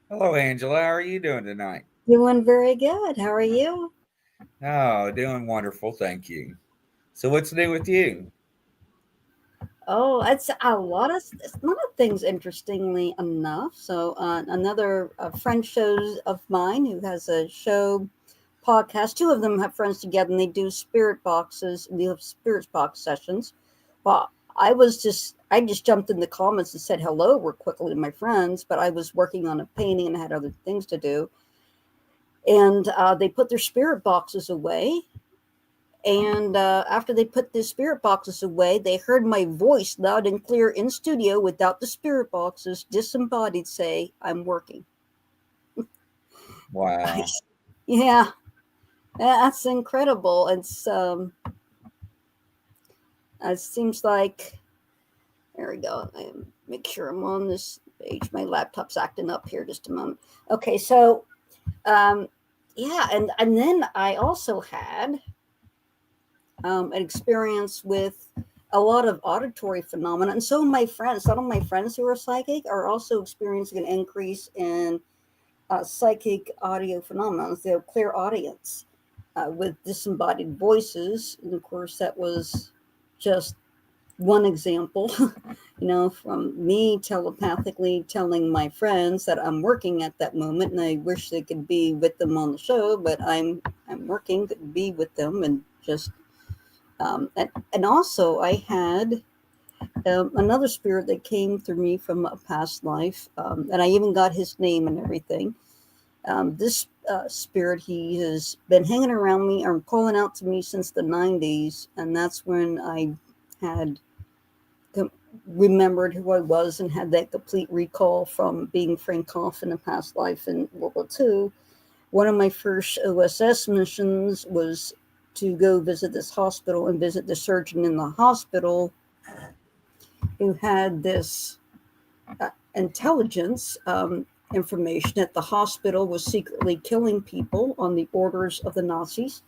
Hello, Angela. How are you doing tonight? Doing very good. How are you? Oh, doing wonderful. Thank you. So, what's new with you? Oh, it's a lot of things, interestingly enough. Another friend shows of mine who has a show podcast. Two of them have friends together, and they do spirit boxes. We have spirit box sessions. Well, I just jumped in the comments and said hello real quickly to my friends, but I was working on a painting and I had other things to do. And they put their spirit boxes away. And after they put the spirit boxes away, they heard my voice loud and clear in studio without the spirit boxes, disembodied, say, "I'm working." Wow. Yeah, that's incredible. It seems like, there we go. Make sure I'm on this page. My laptop's acting up here. Just a moment. Okay, so um, yeah, and then I also had an experience with a lot of auditory phenomena. And so my friends, some of my friends who are psychic are also experiencing an increase in psychic audio phenomena, the clear audience with disembodied voices. And of course, that was just one example, from me telepathically telling my friends that I'm working at that moment, and I wish they could be with them on the show, but I'm working to be with them and just and also I had another spirit that came through me from a past life, and I even got his name and everything. This spirit, he has been hanging around me or calling out to me since the 90s, and that's when I had com- remembered who I was and had that complete recall from being Frank Hoff in a past life in World War II. One of my first OSS missions was to go visit this hospital and visit the surgeon in the hospital who had this intelligence information that the hospital was secretly killing people on the orders of the Nazis.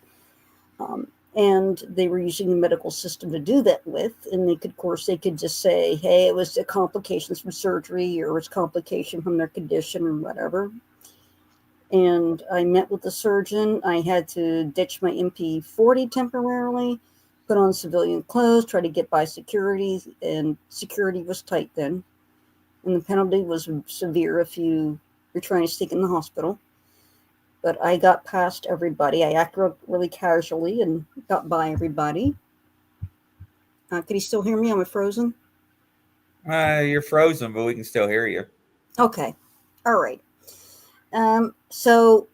Um, and they were using the medical system to do that with. And they could, of course, they could just say, hey, it was the complications from surgery or it was complication from their condition or whatever. And I met with the surgeon. I had to ditch my MP40 temporarily, put on civilian clothes, try to get by security, and security was tight then. And the penalty was severe if you're trying to sneak in the hospital. But I got past everybody. I acted really casually and got by everybody. Can you still hear me? Am I frozen? You're frozen, but we can still hear you. Okay. All right. So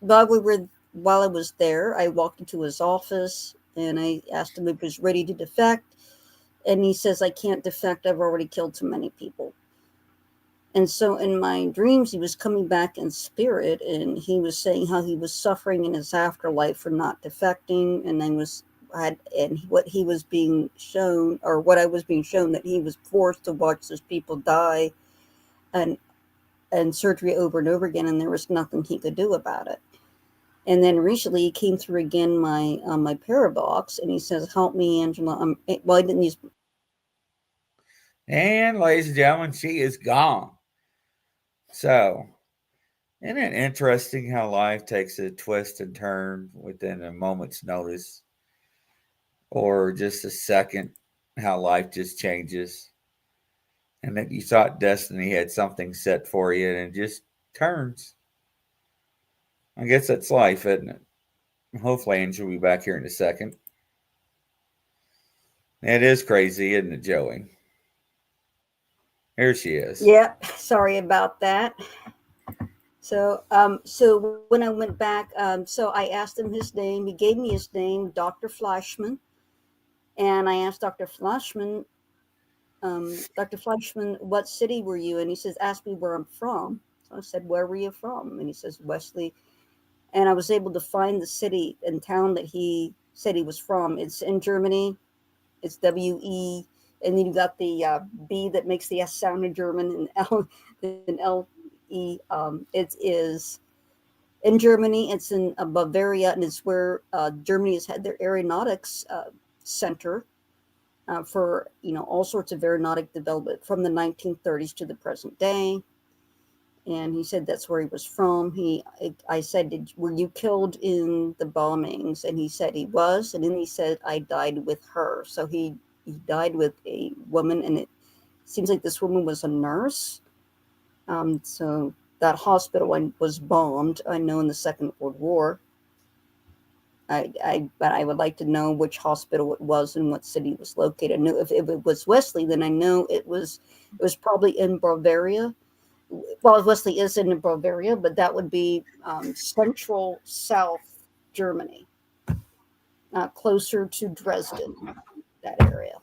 while we were while I was there, I walked into his office and I asked him if he was ready to defect. And he says, I can't defect. I've already killed too many people. And so in my dreams, he was coming back in spirit and he was saying how he was suffering in his afterlife for not defecting. And I was, had, and what he was being shown, or what I was being shown, that he was forced to watch those people die and, and surgery over and over again. And there was nothing he could do about it. And then recently he came through again my parabox and he says, "Help me, Angela." Well, I didn't use. And, ladies and gentlemen, she is gone. So, isn't it interesting how life takes a twist and turn within a moment's notice or just a second? How life just changes, and that you thought destiny had something set for you, and it just turns. I guess that's life, isn't it? Hopefully, Angel will be back here in a second. It is crazy, isn't it, Joey? Here she is. Yep, sorry about that. So when I went back, so I asked him his name. He gave me his name, Dr. Fleischman, and I asked Dr. Fleischman, what city were you? And he says, ask me where I'm from. So I said, where were you from? And he says, Wesley. And I was able to find the city and town that he said he was from. It's in Germany. It's WE, and then you got the B that makes the S sound in German, and LE. It is in Germany. It's in Bavaria, and it's where Germany has had their aeronautics center for all sorts of aeronautic development from the 1930s to the present day. and he said that's where he was from. I said, were you killed in the bombings? And he said he was, and then he said, I died with her. So he died with a woman, and it seems like this woman was a nurse. So that hospital was bombed, I know, in the Second World War. But I would like to know which hospital it was and what city it was located. I know if it was Wesley, then I know it was probably in Bavaria. Well, Wesley is in Bavaria, but that would be central South Germany, closer to Dresden, that area.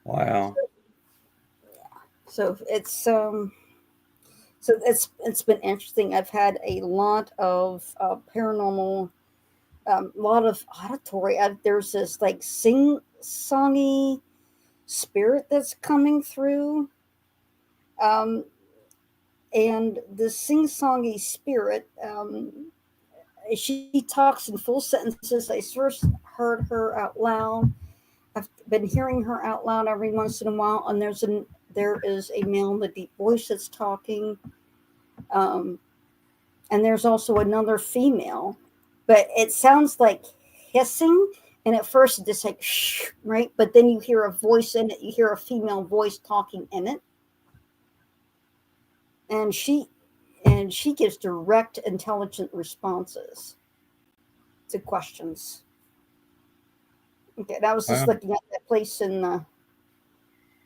Wow. So it's been interesting. I've had a lot of paranormal, a lot of auditory. There's this like sing-songy spirit that's coming through. Um, and the sing-songy spirit, she talks in full sentences. I first heard her out loud. I've been hearing her out loud every once in a while, and there is a male in the deep voice that's talking, um, and there's also another female, but it sounds like hissing. And at first, it's like shh, right, but then you hear a voice in it. You hear a female voice talking in it, and she gives direct, intelligent responses to questions. Okay, and I was just Wow. looking at that place in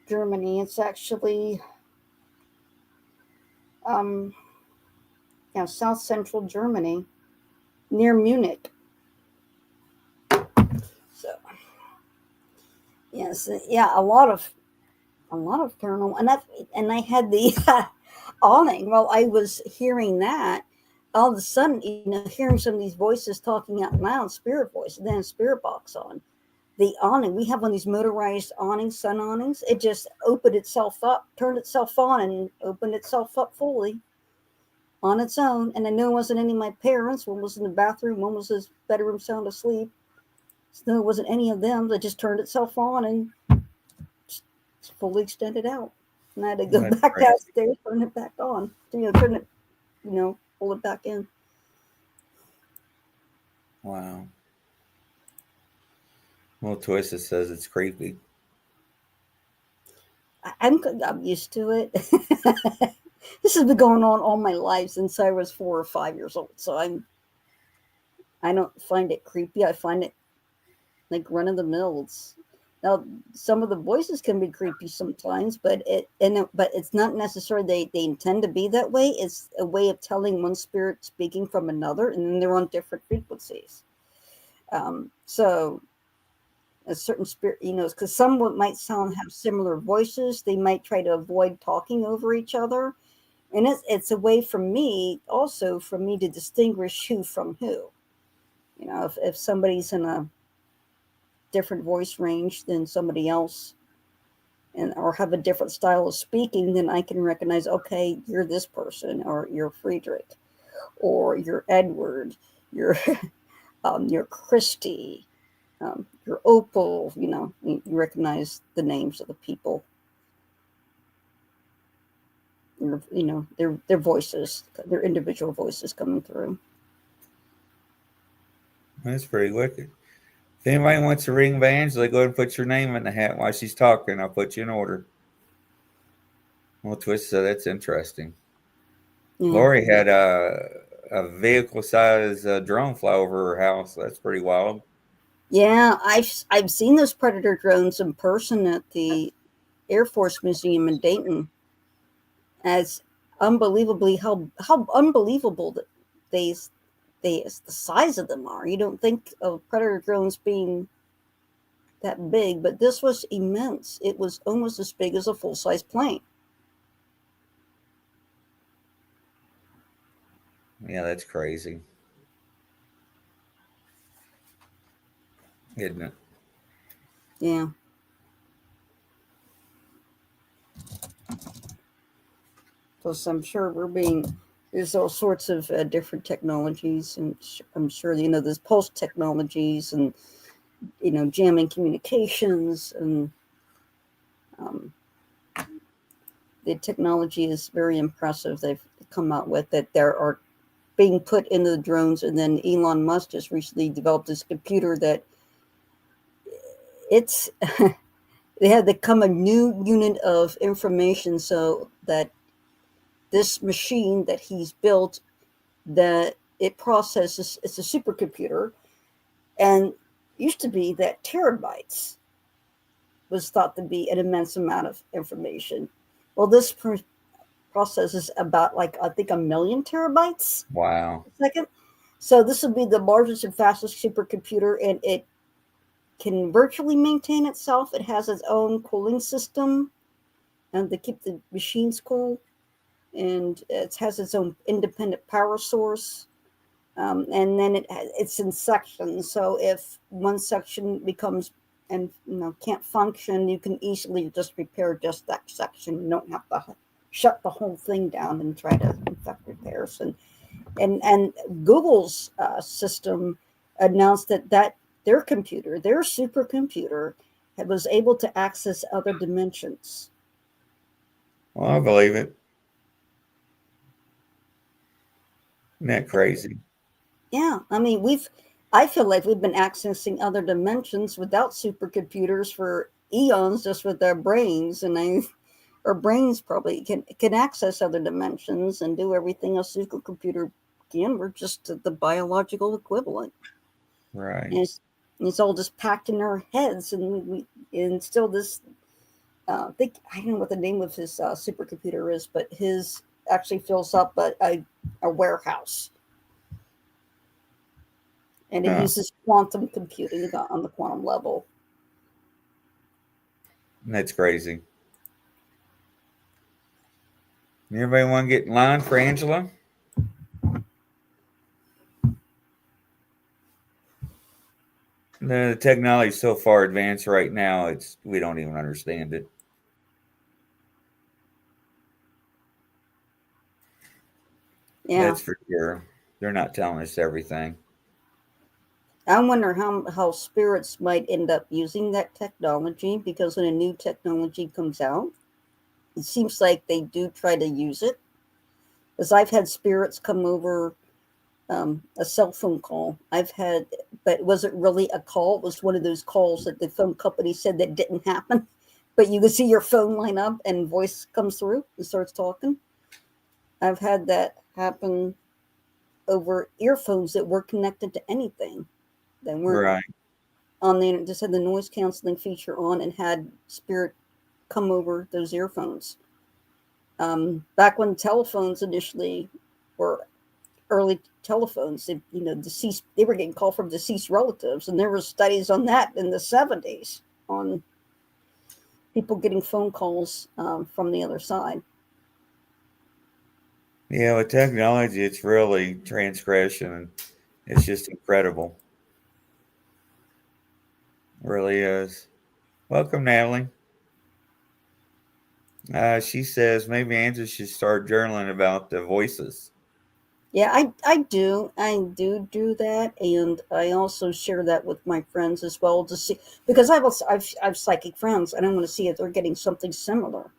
Germany. It's actually um, south central Germany, near Munich. So yes, yeah, a lot of paranormal, and I had the awning while I was hearing that. All of a sudden, hearing some of these voices talking out loud, spirit voice, and then a spirit box on. The awning, we have one of these motorized awnings, sun awnings. It just opened itself up, turned itself on, and opened itself up fully on its own. And I know it wasn't any of my parents. One was in the bathroom, one was his bedroom sound asleep. So it wasn't any of them. It just turned itself on and fully extended out. And I had to go That's back crazy. downstairs, turn it back on. Turn it, pull it back in. Wow. Well, Twisted says it's creepy. I'm used to it. This has been going on all my life since I was 4 or 5 years old. So I don't find it creepy. I find it like run of the mills. Now, some of the voices can be creepy sometimes, but it's not necessarily they intend to be that way. It's a way of telling one spirit speaking from another, and then they're on different frequencies. So a certain spirit, because some might have similar voices. They might try to avoid talking over each other, and it's a way for me to distinguish who from who. If somebody's in a different voice range than somebody else, and or have a different style of speaking, then I can recognize, okay, you're this person, or you're Friedrich, or you're Edward, you're you're Christy, you're Opal. You recognize the names of the people. Their voices, their individual voices coming through. That's pretty wicked. If anybody wants to ring Angela, go ahead and put your name in the hat while she's talking. I'll put you in order. Well, Twisted said that's interesting. Yeah. Lori had a vehicle-sized drone fly over her house. That's pretty wild. Yeah, I've seen those Predator drones in person at the Air Force Museum in Dayton. As unbelievably how unbelievable that they the size of them are. You don't think of Predator drones being that big, but this was immense. It was almost as big as a full-size plane. Yeah, that's crazy, isn't it? Yeah. So I'm sure there's all sorts of different technologies, and I'm sure there's pulse technologies, and jamming communications, and um, the technology is very impressive. They've come out with that there are being put into the drones, and then Elon Musk just recently developed this computer that it's they had to come a new unit of information so that this machine that he's built, that it processes, it's a supercomputer, and used to be that terabytes was thought to be an immense amount of information. Well, this processes about, like, I think 1,000,000 terabytes Wow. a second. So this will be the largest and fastest supercomputer, and it can virtually maintain itself. It has its own cooling system, and to keep the machines cool, and it has its own independent power source. And then it's in sections. So if one section becomes and can't function, you can easily just repair just that section. You don't have to shut the whole thing down and try to effect repairs. And Google's system announced that their computer, their supercomputer, was able to access other dimensions. Well, I believe it. Isn't that crazy? Yeah, I mean, I feel like we've been accessing other dimensions without supercomputers for eons, just with our brains, and our brains probably can access other dimensions and do everything a supercomputer can. We're just the biological equivalent. Right. And it's all just packed in our heads, and we and still this. I don't know what the name of his supercomputer is, but his actually fills up a warehouse. And it Huh. uses quantum computing on the quantum level. That's crazy. Everybody want to get in line for Angela? The technology is so far advanced right now, we don't even understand it. Yeah, That's for sure. They're not telling us everything. I wonder how spirits might end up using that technology, because when a new technology comes out, it seems like they do try to use it. Because I've had spirits come over a cell phone call. But it wasn't really a call. It was one of those calls that the phone company said that didn't happen. But you can see your phone line up and voice comes through and starts talking. I've had that happen over earphones that were connected to anything. They weren't Right. on the internet, just had the noise canceling feature on and had spirit come over those earphones. Back when telephones initially were early telephones, they were getting called from deceased relatives, and there were studies on that in the 70s on people getting phone calls from the other side. Yeah, with technology, it's really transgression. It's just incredible. It really is. Welcome, Natalie. She says maybe Angela should start journaling about the voices. Yeah, I do that, and I also share that with my friends as well to see, because I've psychic friends, and I want to see if they're getting something similar,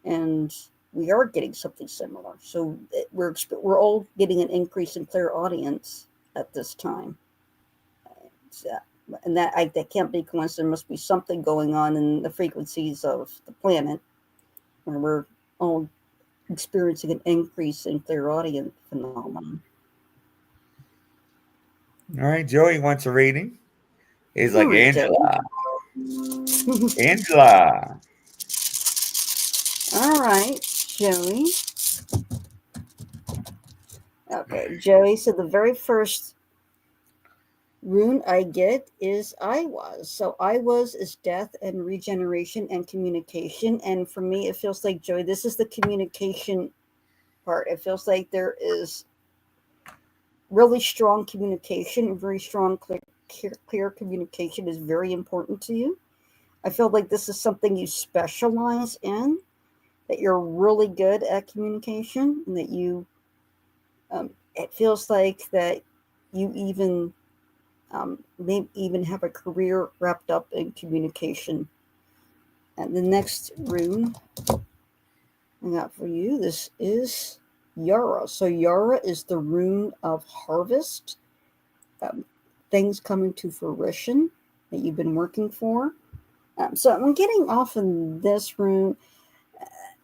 and we are getting something similar. So we're all getting an increase in clairaudience at this time. So, and that can't be coincidence. There must be something going on in the frequencies of the planet where we're all experiencing an increase in clairaudient phenomenon. All right, Joey wants a reading. He's All like, right, Joe. Angela, Angela. All right, Joey. Okay, Joey. So the very first rune I get is I was. So I was is death and regeneration and communication. And for me, it feels like, Joey, this is the communication part. It feels like there is really strong communication, very strong, clear communication is very important to you. I feel like this is something you specialize in, that you're really good at communication, and that it feels like that you even may even have a career wrapped up in communication. And the next rune I got for you, this is Yara. So Yara is the rune of harvest, um, things coming to fruition that you've been working for. So I'm getting off in this rune.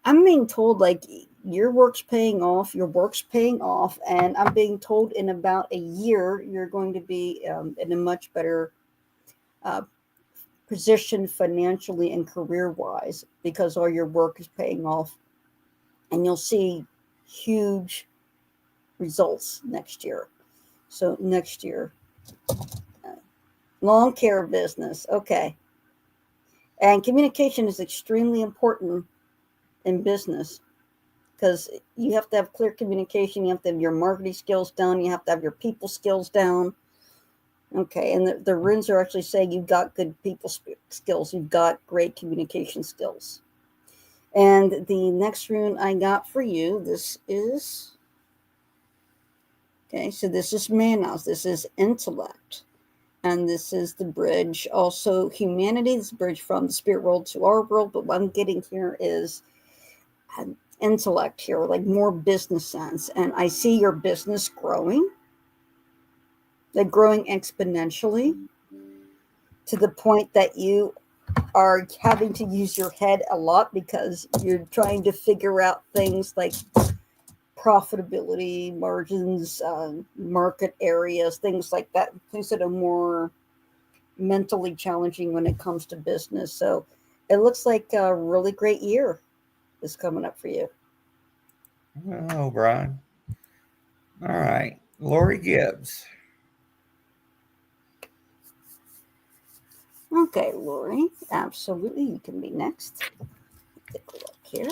I'm being told like your work's paying off, and I'm being told in about a year you're going to be in a much better uh, position financially and career wise because all your work is paying off, and you'll see huge results next year. So next year, lawn care business, okay, and communication is extremely important in business because you have to have clear communication. You have to have your marketing skills down. You have to have your people skills down. Okay, and the runes are actually saying you've got good people skills. You've got great communication skills. And the next rune I got for you, this is, okay, so this is Manos. This is intellect. And this is the bridge. Also, humanity, this bridge from the spirit world to our world. But what I'm getting here is intellect here, like more business sense. And I see your business growing, like growing exponentially to the point that you are having to use your head a lot because you're trying to figure out things like profitability, margins, market areas, things like that, things that are more mentally challenging when it comes to business. So it looks like a really great year is coming up for you. Oh, Brian. All right. Lori Gibbs. Okay, Lori, absolutely. You can be next. Take a look here.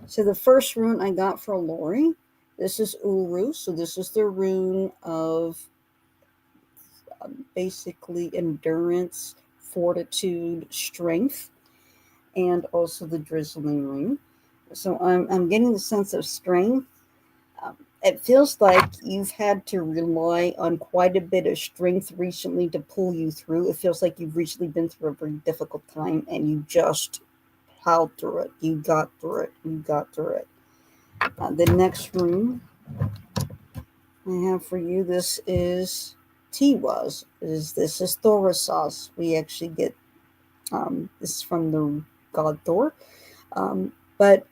So the first rune I got for Lori, this is Uru. So this is the rune of basically endurance, fortitude, strength, and also the drizzling rune. So I'm getting the sense of strength. It feels like you've had to rely on quite a bit of strength recently to pull you through. It feels like you've recently been through a very difficult time and you just plowed through it. You got through it. You got through it. The next rune I have for you, this is Tiwaz. This is Thorisos. We actually get this is from the god Thor. But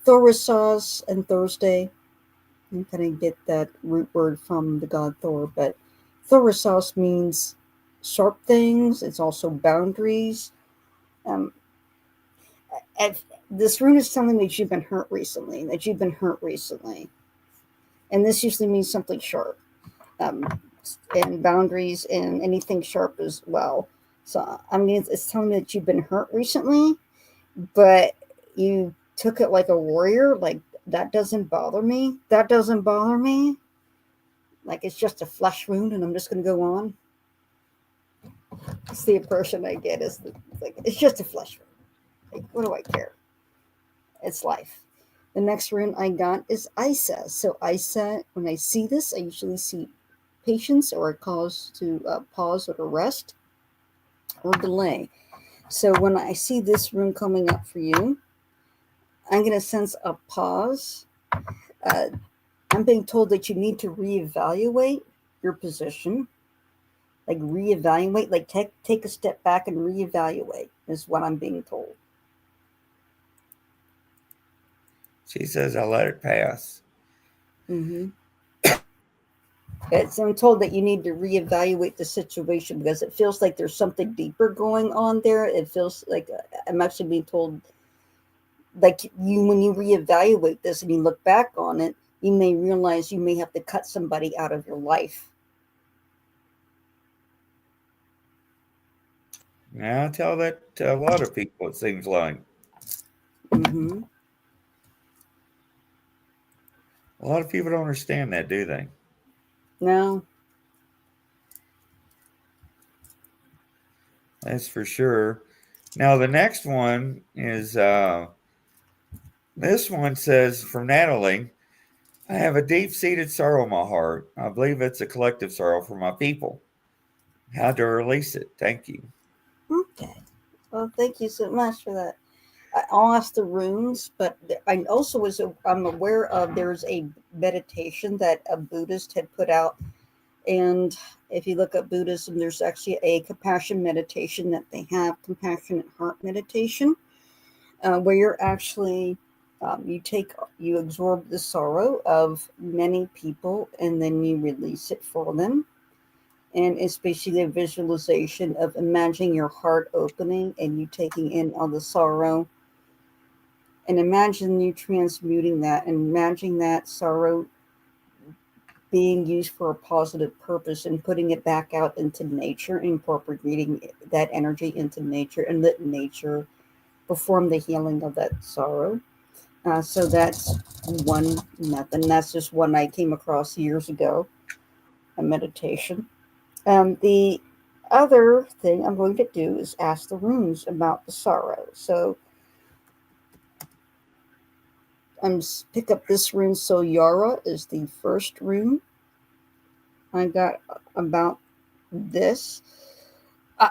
Thorisos and Thursday, you kind of get that root word from the god Thor, but Thorisos means sharp things. It's also boundaries. Um, this rune is telling me that you've been hurt recently, and this usually means something sharp, um, and boundaries and anything sharp as well. So I mean, it's telling me that you've been hurt recently, but you took it like a warrior. Like that doesn't bother me. That doesn't bother me. Like it's just a flesh wound, and I'm just going to go on. It's the impression I get is like it's just a flesh wound. Like, what do I care? It's life. The next rune I got is Isa. So Isa, when I see this, I usually see patience or a cause to pause or to rest or delay. So when I see this rune coming up for you, I'm going to sense a pause. Uh, I'm being told that you need to reevaluate your position, like reevaluate, like take a step back and reevaluate is what I'm being told. She says, I let it pass. Mm-hmm. So I'm told that you need to reevaluate the situation because it feels like there's something deeper going on there. It feels like I'm actually being told, like when you reevaluate this and you look back on it, you may realize you may have to cut somebody out of your life. Now, I tell that to a lot of people, it seems like. Mm-hmm. A lot of people don't understand that, do they? No. That's for sure. Now, the next one is this one says from Natalie, I have a deep seated sorrow in my heart. I believe it's a collective sorrow for my people. how to release it. Thank you. Okay. Well, thank you so much for that. I'll ask the runes, but I also I'm aware of there's a meditation that a Buddhist had put out, and if you look up Buddhism, there's actually a compassion meditation that they have, compassionate heart meditation, where you're actually you absorb the sorrow of many people and then you release it for them. And it's basically a visualization of imagining your heart opening and you taking in all the sorrow, and imagine you transmuting that and imagining that sorrow being used for a positive purpose and putting it back out into nature, incorporating that energy into nature and let nature perform the healing of that sorrow. So that's one method. And that's just one I came across years ago, a meditation. The other thing I'm going to do is ask the runes about the sorrow. So I'm pick up this rune. So Yara is the first rune I got about this.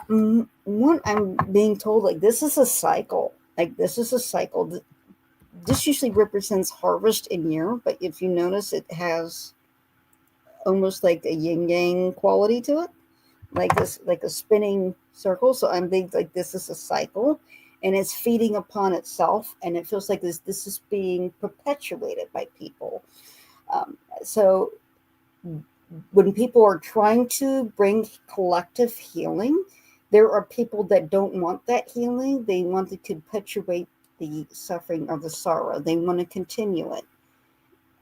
One, I'm being told like this is a cycle. Like this is a cycle. This usually represents harvest in year, but if you notice, it has almost like a yin yang quality to it, like this, like a spinning circle. So I'm thinking like this is a cycle, and it's feeding upon itself, and it feels like this is being perpetuated by people. So when people are trying to bring collective healing, there are people that don't want that healing. They want to perpetuate the suffering or the sorrow. They want to continue it.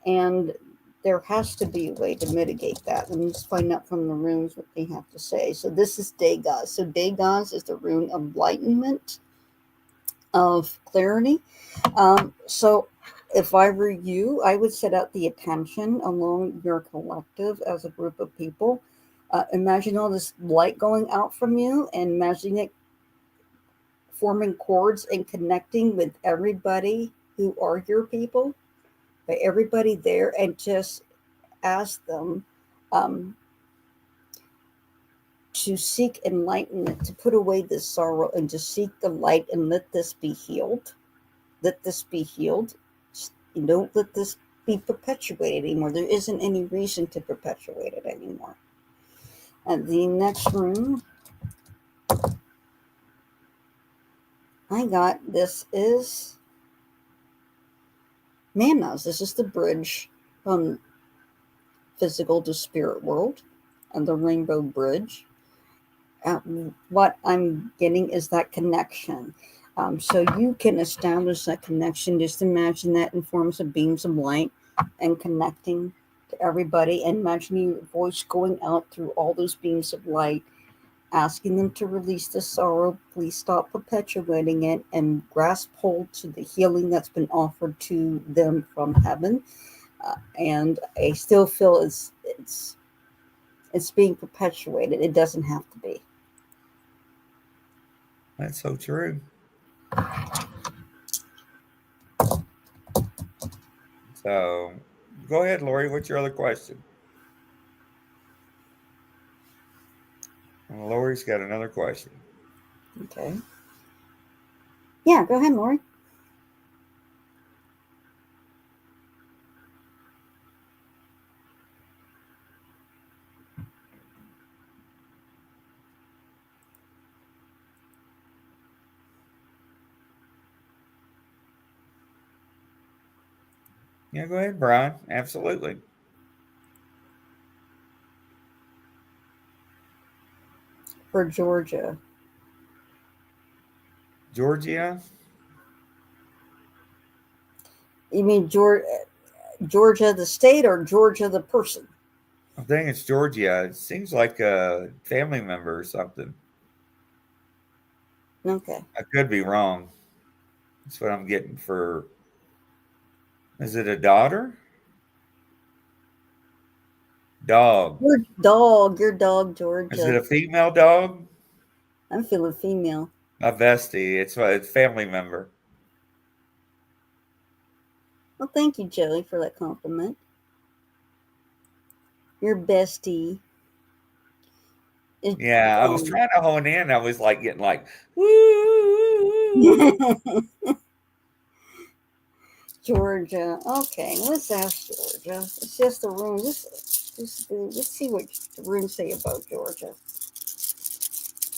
And there has to be a way to mitigate that. Let me just find out from the runes what they have to say. So this is Dagaz. So Dagaz is the rune of enlightenment, of clarity. So if I were you, I would set out the attention along your collective as a group of people. Imagine all this light going out from you and imagine it forming cords and connecting with everybody who are your people, by everybody there, and just ask them um, to seek enlightenment, to put away this sorrow and to seek the light and let this be healed. Let this be healed. Don't let this be perpetuated anymore. There isn't any reason to perpetuate it anymore. And the next room I got, this is Manas. This is the bridge from physical to spirit world and the rainbow bridge. What I'm getting is that connection. So you can establish that connection. Just imagine that in forms of beams of light and connecting to everybody. And imagine your voice going out through all those beams of light, asking them to release the sorrow. Please stop perpetuating it and grasp hold to the healing that's been offered to them from heaven. And I still feel it's being perpetuated. It doesn't have to be. That's so true. So go ahead, Lori. What's your other question? Well, Lori's got another question. Okay. Yeah, go ahead, Lori. Yeah, go ahead, Brian. Absolutely. For Georgia. Georgia? You mean Georgia the state or Georgia the person? I think it's Georgia. It seems like a family member or something. Okay. I could be wrong. That's what I'm getting for. Is it a daughter? Dog. Your dog, Is it Georgia. a female dog? I'm feeling female. A bestie. It's a family member. Well, thank you, Joey, for that compliment. Your bestie. Yeah, I was trying to hone in. I was like getting like, woo. Georgia. Okay, let's ask Georgia. It's just the room. Let's see what the runes say about Georgia.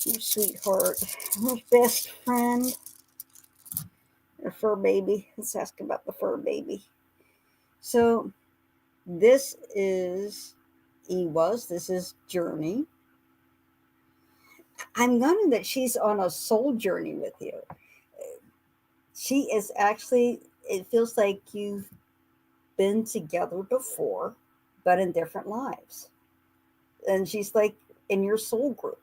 Your sweetheart, your best friend, your fur baby. Let's ask about the fur baby. So this is Ewas. This is Journey. I'm learning that she's on a soul journey with you. She is actually. It feels like you've been together before, but in different lives. And she's like in your soul group.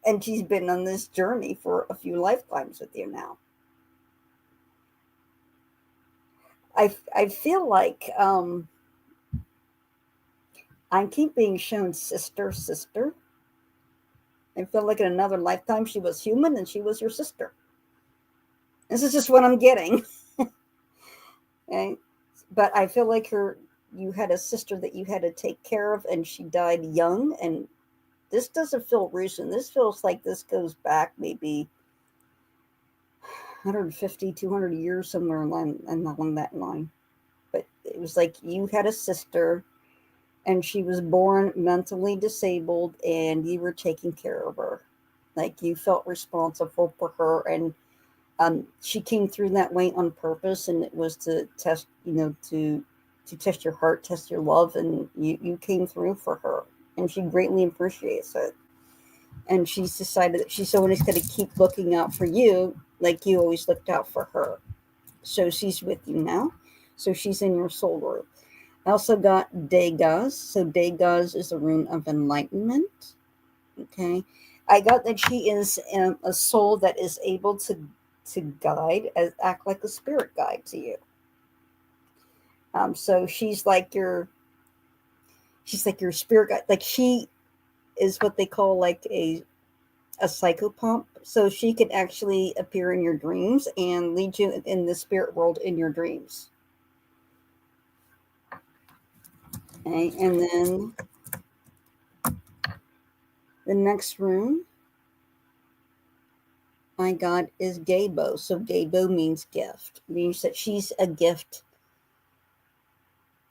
And she's been on this journey for a few lifetimes with you now. I feel like I keep being shown sister, sister. I feel like in another lifetime she was human and she was your sister. This is just what I'm getting. Okay? But I feel like you had a sister that you had to take care of and she died young, and this doesn't feel recent. This feels like this goes back maybe 150, 200 years, somewhere along that line. But it was like you had a sister and she was born mentally disabled and you were taking care of her. Like you felt responsible for her, and she came through that way on purpose, and it was to test, to test your heart, test your love, and you came through for her, and she greatly appreciates it. And she's decided that she's always going to keep looking out for you like you always looked out for her. So she's with you now. So she's in your soul group. I also got Degas. So Degas is a rune of enlightenment. Okay. I got that she is a soul that is able to guide, act like a spirit guide to you. So she's like your spirit guide. Like she is what they call like a psychopomp. So she could actually appear in your dreams and lead you in the spirit world in your dreams. Okay, and then the next rune I got is Gabo. So Gabo means gift. It means that she's a gift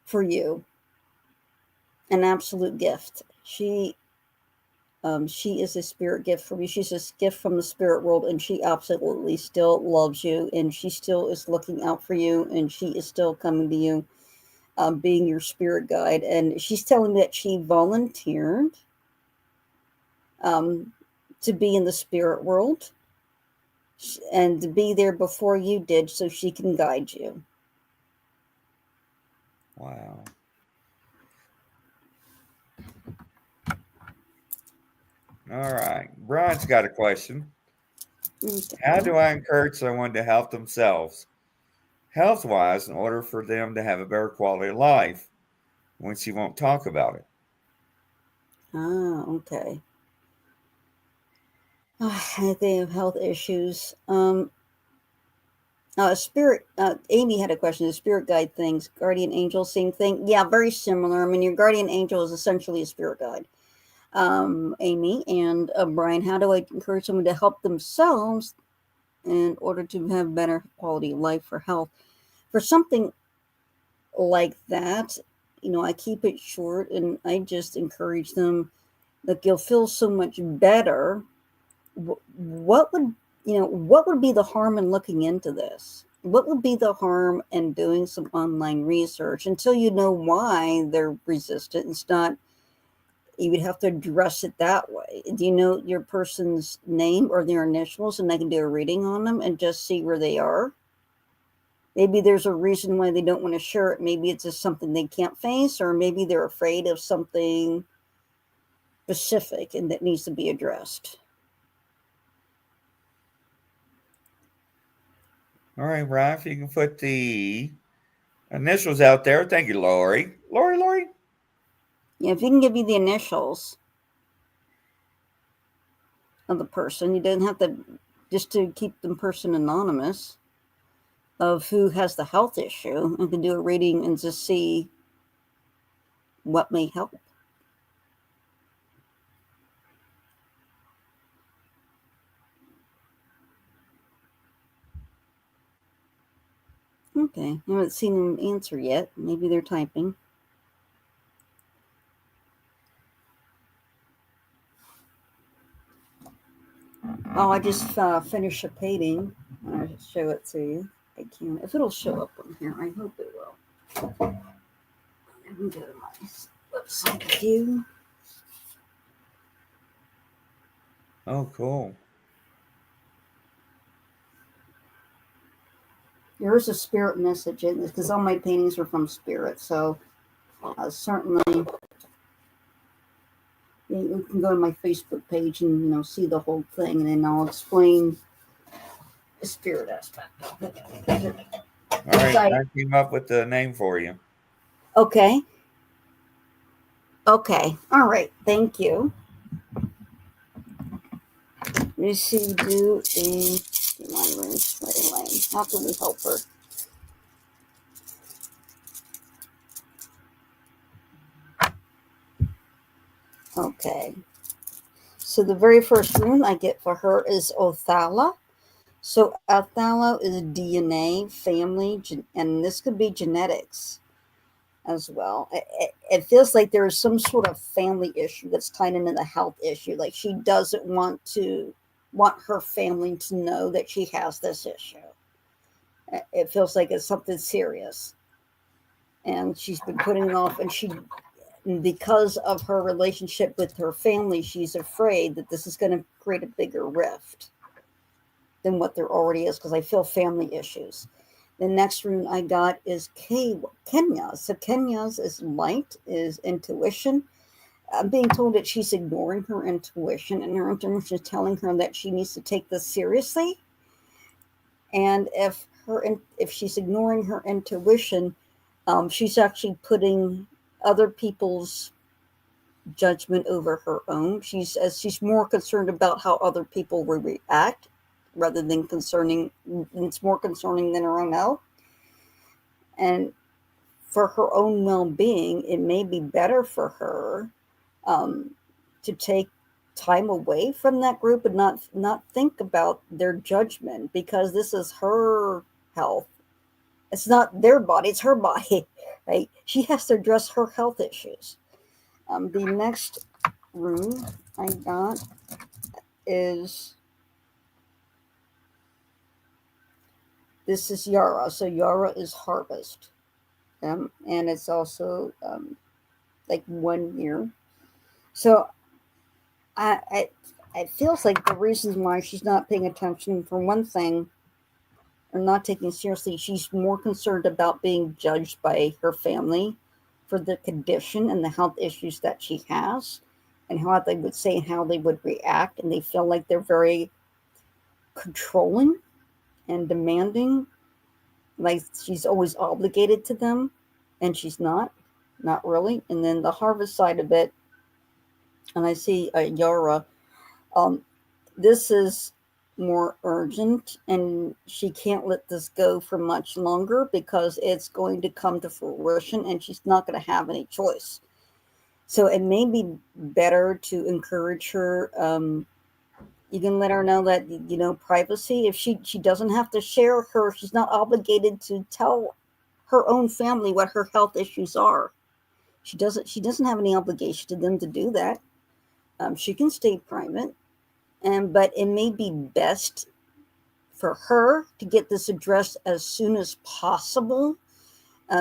for you, an absolute gift. She is a spirit gift for me. She's a gift from the spirit world, and she absolutely still loves you, and she still is looking out for you, and she is still coming to you, being your spirit guide. And she's telling me that she volunteered to be in the spirit world and to be there before you did so she can guide you. Wow. All right. Brian's got a question. Okay. How do I encourage someone to help themselves health wise in order for them to have a better quality of life when she won't talk about it? Okay. They have health issues. Spirit. Amy had a question. The spirit guide things, guardian angel, same thing. Yeah, very similar. I mean, your guardian angel is essentially a spirit guide. Amy and Brian, how do I encourage someone to help themselves in order to have better quality of life for health? For something like that, I keep it short and I just encourage them that you'll feel so much better. What would be the harm in looking into this? What would be the harm in doing some online research until you know why they're resistant? It's not, you would have to address it that way. Do you know your person's name or their initials, and I can do a reading on them and just see where they are? Maybe there's a reason why they don't want to share it. Maybe it's just something they can't face, or maybe they're afraid of something specific and that needs to be addressed. All right, Brian, if you can put the initials out there. Thank you, Lori. Lori. Yeah, if you can give me the initials of the person, you don't have to, just to keep the person anonymous, of who has the health issue, and can do a reading and just see what may help. Okay. I haven't seen them answer yet. Maybe they're typing. Oh, I just finished a painting. I'll show it to you. I can. If it'll show up on here, I hope it will. Let me go to my website view. Oh, cool. There is a spirit message in this because all my paintings are from spirit. So certainly, you can go to my Facebook page and see the whole thing, and then I'll explain the spirit aspect. All right, I came up with the name for you. Okay. Okay. All right. Thank you. Let me see. Do a my room's right away. How can we help her? Okay. So the very first rune I get for her is Othala. So Othala is DNA, family, and this could be genetics as well. It feels like there is some sort of family issue that's tied into the health issue. Like she doesn't want her family to know that she has this issue. It feels like it's something serious, and she's been putting it off. And because of her relationship with her family, she's afraid that this is going to create a bigger rift than what there already is. Because I feel family issues. The next rune I got is Kenya. So Kenya's is light, is intuition. I'm being told that she's ignoring her intuition, and her intuition is telling her that she needs to take this seriously. And if she's ignoring her intuition, she's actually putting other people's judgment over her own. She's more concerned about how other people will react rather than it's more concerning than her own health. And for her own well-being, it may be better for her to take time away from that group and not think about their judgment, because this is her health. It's not their body, it's her body, right? She has to address her health issues. The next rune I got is this is Yara. So Yara is harvest, and it's also like 1 year. So it feels like the reasons why she's not paying attention, for one thing, or not taking it seriously, she's more concerned about being judged by her family for the condition and the health issues that she has, and how they would say how they would react, and they feel like they're very controlling and demanding, like she's always obligated to them, and she's not really. And then the harvest side of it, and I see Yara, this is more urgent, and she can't let this go for much longer because it's going to come to fruition and she's not going to have any choice. So it may be better to encourage her. You can let her know that, privacy, if she doesn't have to share she's not obligated to tell her own family what her health issues are. She doesn't have any obligation to them to do that. She can stay private. But it may be best for her to get this addressed as soon as possible,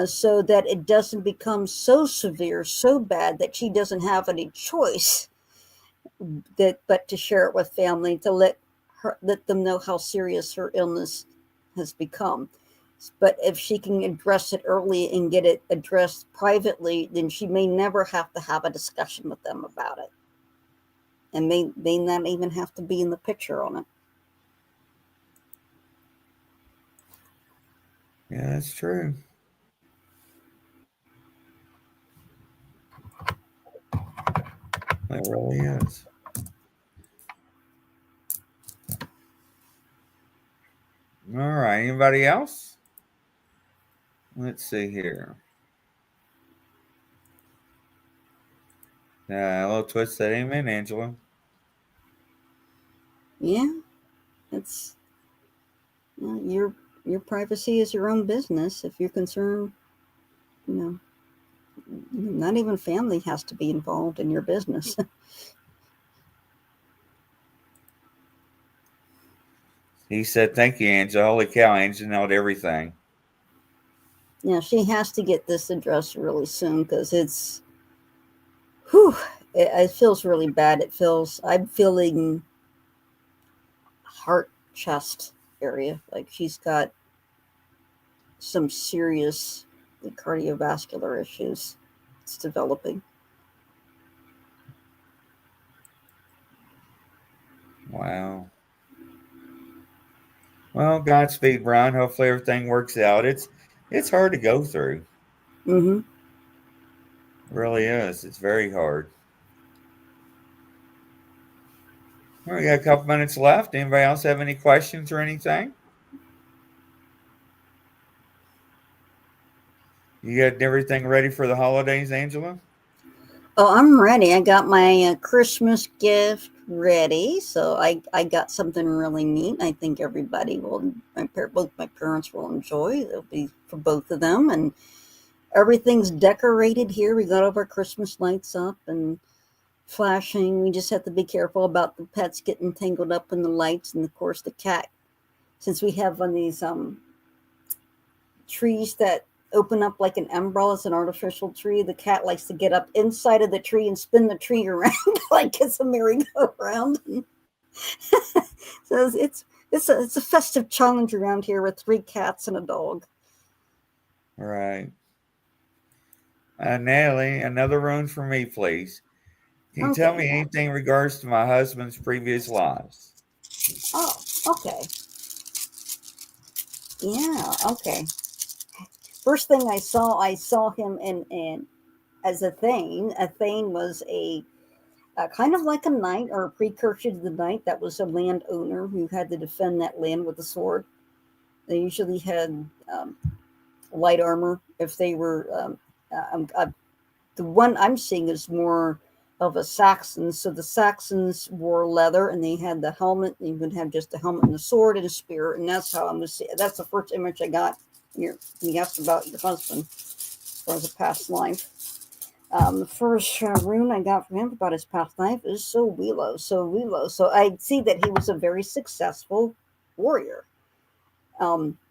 so that it doesn't become so severe, so bad that she doesn't have any choice but to share it with family, to let them know how serious her illness has become. But if she can address it early and get it addressed privately, then she may never have to have a discussion with them about it, and may not even have to be in the picture on it. Yeah, that's true. It really is. All right. Anybody else? Let's see here. A little twist that amen, Angela. Yeah, it's you're your privacy is your own business. If you're concerned, you know, not even family has to be involved in your business. He said, "Thank you, Angela. Holy cow, Angela knows everything." Yeah, she has to get this addressed really soon because it's, whew, it feels really bad. I'm feeling heart, chest area. Like she's got some serious cardiovascular issues. It's developing. Wow. Well, Godspeed, Brian. Hopefully everything works out. It's hard to go through. Mm-hmm. It really is. It's very hard. Well, we got a couple minutes left. Anybody else have any questions or anything? You got everything ready for the holidays, Angela? Oh, I'm ready. I got my Christmas gift ready. So I got something really neat. I think everybody will, both my parents will enjoy. It'll be for both of them. And everything's decorated here. We got all of our Christmas lights up and flashing. We just have to be careful about the pets getting tangled up in the lights. And of course, the cat, since we have one of these trees that open up like an umbrella. It's an artificial tree. The cat likes to get up inside of the tree and spin the tree around like it's a merry-go-round. So it's a festive challenge around here with 3 cats and a dog. Right. Natalie, another rune for me, please. Can you tell Okay. me anything in regards to my husband's previous lives? Oh, okay. Yeah, okay. First thing I saw him in as a Thane. A Thane was a kind of like a knight or a precursor to the knight that was a landowner who had to defend that land with a sword. They usually had light armor if they were. The one I'm seeing is more of a Saxon. So the Saxons wore leather and they had the helmet. And you would have just a helmet and a sword and a spear, and that's how I'm going to see it. That's the first image I got. You asked about your husband or the past life. The first rune I got from him about his past life is so Wilo, so Wilo. So I see that he was a very successful warrior,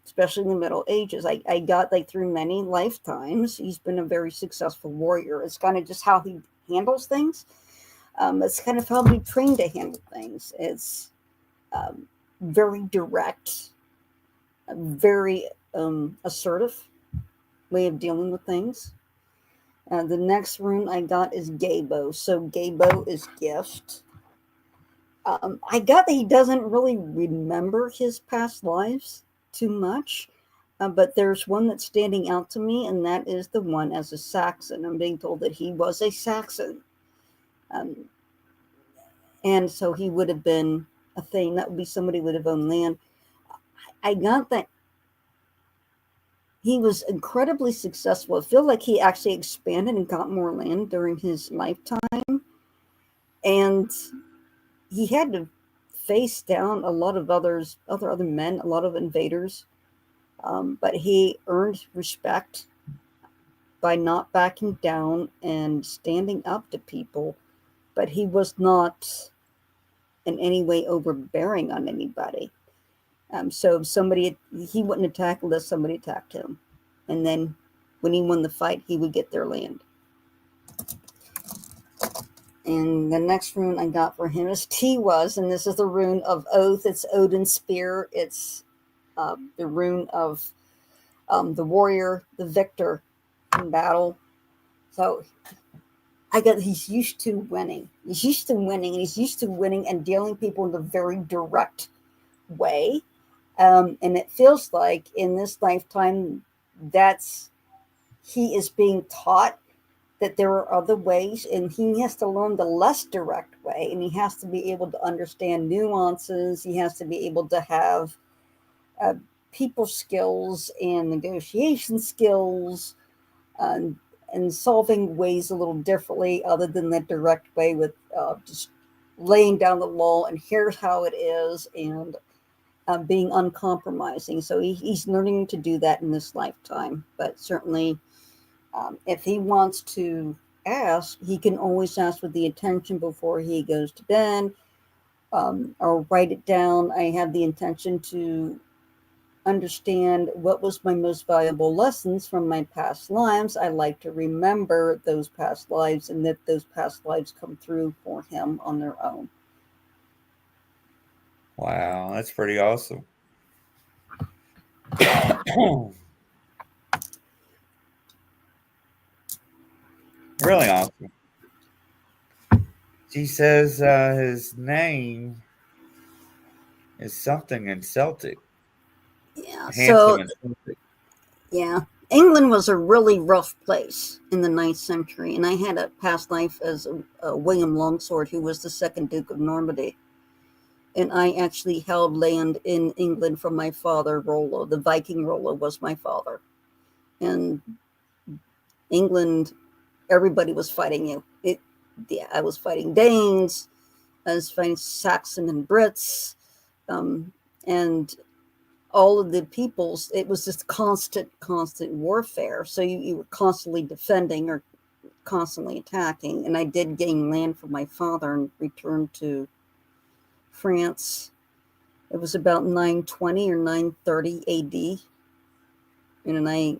especially in the Middle Ages. I got like through many lifetimes, he's been a very successful warrior. It's kind of just how he handles things. It's kind of how he trained to handle things. It's very direct, very assertive way of dealing with things. The next rune I got is Gabo. So Gabo is gift. I got that he doesn't really remember his past lives too much, but there's one that's standing out to me, and that is the one as a Saxon. I'm being told that he was a Saxon. Um, and so he would have been a thing. That would be somebody who would have owned land. I got that he was incredibly successful. I feel like he actually expanded and got more land during his lifetime. And he had to face down a lot of other men, a lot of invaders. But he earned respect by not backing down and standing up to people. But he was not in any way overbearing on anybody. So if he wouldn't attack unless somebody attacked him. And then when he won the fight, he would get their land. And the next rune I got for him is Tiwaz, and this is the rune of oath. It's Odin's spear. It's the rune of the warrior, the victor in battle. So he's used to winning. He's used to winning, and he's used to winning and dealing people in a very direct way. And it feels like in this lifetime, he is being taught that there are other ways, and he has to learn the less direct way, and he has to be able to understand nuances. He has to be able to have uh, people skills and negotiation skills, and solving ways a little differently other than that direct way with just laying down the law and here's how it is. And being uncompromising. So he's learning to do that in this lifetime. But certainly, if he wants to ask, he can always ask with the intention before he goes to bed, or write it down. I have the intention to understand what was my most valuable lessons from my past lives. I like to remember those past lives, and that those past lives come through for him on their own. Wow, that's pretty awesome. Really awesome. She says his name is something in Celtic. Yeah. Handsome So and Celtic. yeah, England was a really rough place in the 9th century, and I had a past life as a William Longsword, who was the second Duke of Normandy. And I actually held land in England from my father, Rollo. The Viking Rollo was my father. And England, everybody was fighting you. Yeah, I was fighting Danes, I was fighting Saxon and Brits, and all of the peoples. It was just constant warfare. So you were constantly defending or constantly attacking. And I did gain land from my father and returned to France. It was about 920 or 930 AD. And I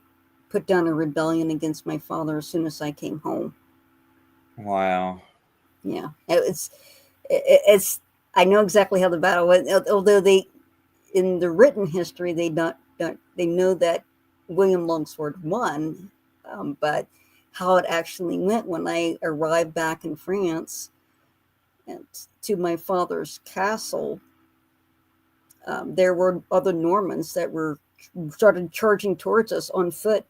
put down a rebellion against my father as soon as I came home. Wow. Yeah, it's. I know exactly how the battle went. Although in the written history, they they know that William Longsword won, but how it actually went when I arrived back in France and to my father's castle, there were other Normans that were started charging towards us on foot,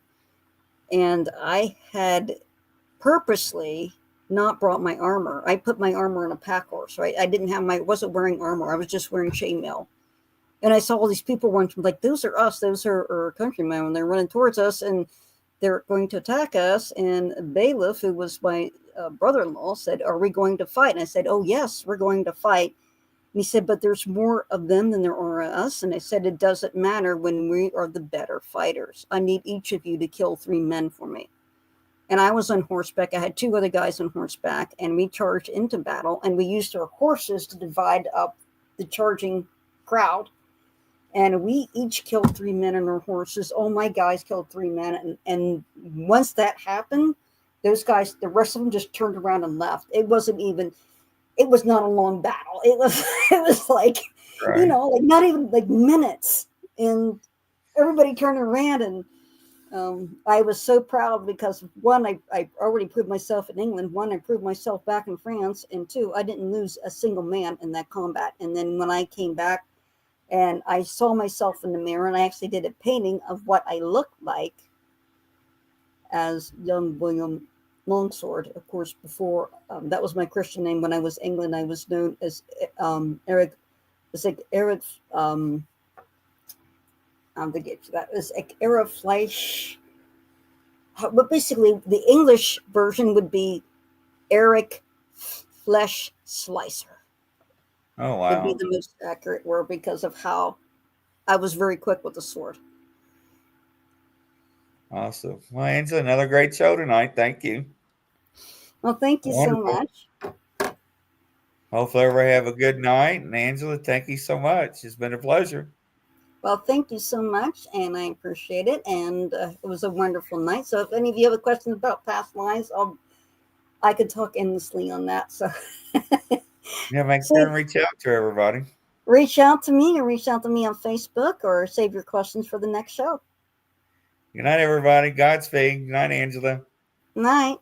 and I had purposely not brought my armor. I put my armor on a pack horse, right? I didn't have wasn't wearing armor. I was just wearing chainmail. And I saw all these people running, like, those are us, those are our countrymen, and they're running towards us, and they're going to attack us. And Bailiff, who was my brother-in-law, said, "Are we going to fight?" And I said, "Oh, yes, we're going to fight." And he said, "But there's more of them than there are of us." And I said, "It doesn't matter when we are the better fighters. I need each of you to kill 3 men for me." And I was on horseback. I had 2 other guys on horseback, and we charged into battle, and we used our horses to divide up the charging crowd. And we each killed 3 men on our horses. All my guys killed 3 men. And once that happened, those guys, the rest of them just turned around and left. It was not a long battle. It was like, Right. like not even like minutes. And everybody turned around, and I was so proud because 1, I already proved myself in England. 1, I proved myself back in France. And 2, I didn't lose a single man in that combat. And then when I came back, and I saw myself in the mirror, and I actually did a painting of what I looked like as young William Longsword. Of course, before that was my Christian name. When I was in England, I was known as Eric. It's like Eric. I'm forget that was like Eric Fleisch. But basically, the English version would be Eric Flesh Slicer. Oh, Would be wow. the most accurate word because of how I was very quick with the sword. Awesome. Well, Angela, another great show tonight. Thank you. Well, thank you so Wonderful. much. Hopefully, everybody have a good night. And Angela, thank you so much. It's been a pleasure. Well, thank you so much, and I appreciate it. And it was a wonderful night. So, if any of you have questions about past lives, I could talk endlessly on that. So, Yeah, make sure so and reach out to everybody. reach out to me, or reach out to me on Facebook, or save your questions for the next show. Good night, everybody. Godspeed. Good night, Angela. Night.